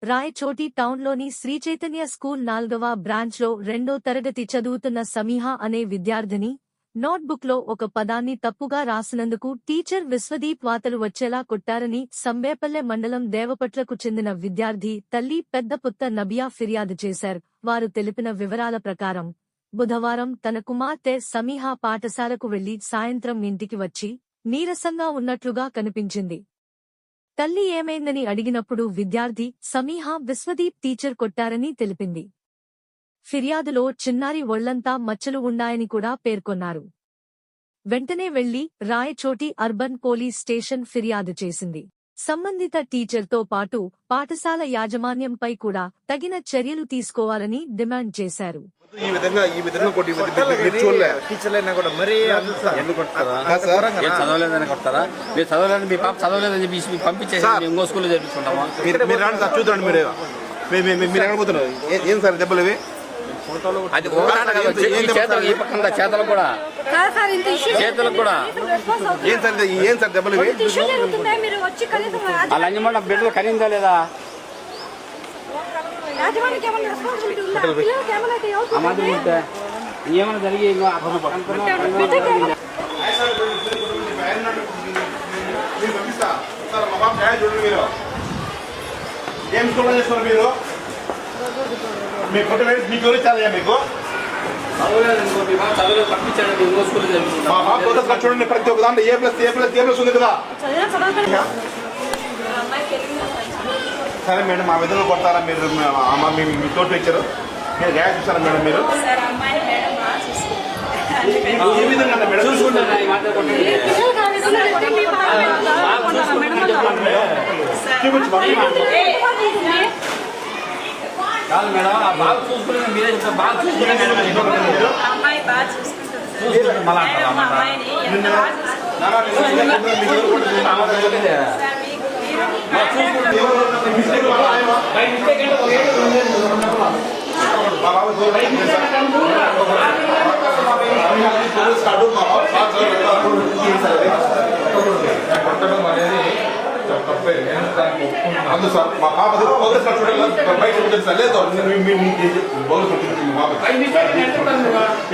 Rayachoti టౌన్లోని Sri Chaitanya school 4వ బ్రాంచ్లో 2వ తరగతి చదువుతున్న సమీహ అనే విద్యార్థిని నోట్బుక్లో ఒక పదాన్ని తప్పుగా రాసినందుకు టీచర్ విశ్వదీప్ వాతలు వచ్చేలా కొట్టారని సంబేపల్లె మండలం దేవపట్లకు చెందిన విద్యార్థి తల్లి పెద్దపుత్త నబియా ఫిర్యాదు చేశారు. వారు తెలిపిన వివరాల ప్రకారం బుధవారం తన కుమార్తె సమీహ పాఠశాలకు వెళ్లి సాయంత్రం ఇంటికి వచ్చి నీరసంగా ఉన్నట్లుగా కనిపించింది. తల్లి ఏమైందని అడిగినప్పుడు విద్యార్థి సమీహ విశ్వదీప్ టీచర్ కొట్టారని తెలిపింది. ఫిర్యాదులో చిన్నారి ఒళ్లంతా మచ్చలు ఉన్నాయని కూడా పేర్కొన్నారు. వెంటనే వెళ్లి రాయచోటి అర్బన్ పోలీస్ స్టేషన్ ఫిర్యాదు చేసింది. సంబంధిత టీచర్తో పాటు పాఠశాల యాజమాన్యంపై కూడా తగిన చర్యలు తీసుకోవాలని డిమాండ్ చేశారు. ఈ విధంగా కొట్టి టీచర్లైనా కూడా మరీ ఎందుకు కొడతారా? చదవలేదని కొడతారా? మీరు చదవలేదని మీ పాప చదవలేదని చెప్పి మీకు పంపించేసి ఇంకో స్కూల్లో చేర్పించుకుంటామా? మీరు రాండి సార్, చూద్దాండి. మీరు ఎక్కడిపోతున్నారు? ఏం సార్ దెబ్బలు ఇవి? అది చేతలకు కూడా ఏం సార్ దెబ్బలు ఇవి? అలా అన్ని బిడ్డలు కనిందా లేదా? ఏమైనా జరిగి ఏం స్కూల్లో చేస్తున్నారు మీరు? మీకు ఎవరు ఇచ్చారయ్యా? మీకు చూడండి, ప్రతి ఒక్క దాంట్లో ఏ ప్లస్ ఉంది కదా. సరే మేడం, మా విధంగా కొడతారా మీరు? మీ తోటి ఇచ్చారు, మీరు గ్యాస్ చూసారా మేడం? మీరు ఏ విధంగా మేడం చూసుకుంటారా? కాదు మేడం, బాగా చూసుకునే మీరే చెప్తారు. బాగా అందు సార్ మా పాప బయట లేదు.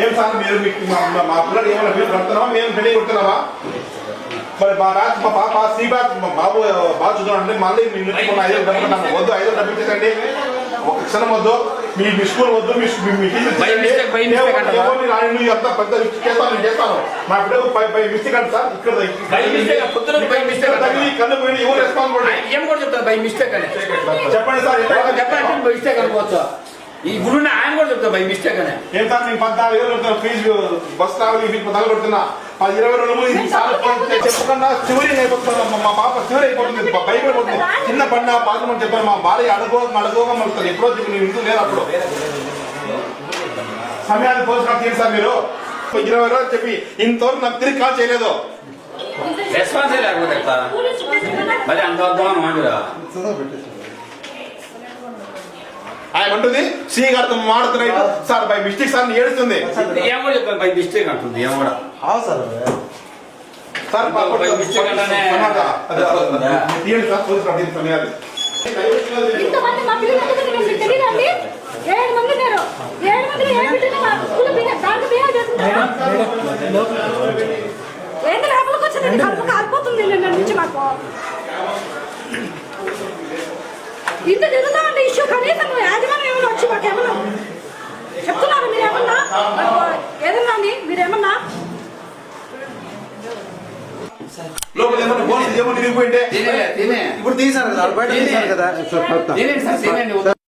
ఏం సార్ మీరు మా పిల్లలు ఏమైనా ఫీజు కడుతున్నావా? మేము పెళ్లి కొడుతున్నావా? మరి మా బ్యాచ్ మా పాప సి బ్యాచ్ బాబు బాగా చూద్దామంటే మళ్ళీ మీరు 5 డబ్బులు వద్దు, 5 డబ్బులు ఇచ్చేసండి. ఒక క్షణం వద్దు, మీ స్కూల్ వద్దు, మీ అంతా పెద్ద చేస్తాను. మా బిడ్డకు మిస్టేక్ అంటే సార్ ఇక్కడ కళ్ళు పోయి ఎవరు రెస్పాన్సిబిలిటీ చెప్పండి సార్. మిస్టేక్ అనుకోవచ్చు. ఈ గురు ఆయన కూడా చెప్తా బై మిస్టేక్ అని. ఏం సార్ నేను 14,000 ఫీజు బస్ ట్రావెల్ తగలబడుతున్నా 22 చెప్పకుండా చివరి అయిపోతున్నా. మా పాప చివరి అయిపోతుంది, భయపడిపోతుంది. చిన్న పడిన బాత్రూమ్ అని చెప్పాను. మా భార్య అడుగోగా మలుతుంది. ఎప్పుడో నేను ఇంట్లో లేదు. అప్పుడు సమయాన్ని పోల్చుకున్నా తీరు సార్ మీరు 20 రోజులు చెప్పి ఇంతవరకు నాకు తిరిగి కాల్ చేయలేదు. రెస్పాన్స్ లేకపోతే మరి అంత ఆయన అంటుంది సి గారితో మాడుతున్నాయి సార్ బై మిస్టేక్ సార్ ఏడుస్తుంది. ఏమో చెప్తాను బై మిస్టేక్ అంటుంది. ఏమో కూడా సార్ మిస్టేక్ అంటానే ఇంత జరుగుతామంటే ఇష్యూ కనీసం యాజమాన్యం ఏమన్నా వచ్చి మాకేమన్నా చెప్తున్నారు? మీరేమన్నా ఏదన్నా మీరేమన్నా లోపల ఏమన్నా ఇప్పుడు తీసారు కదా.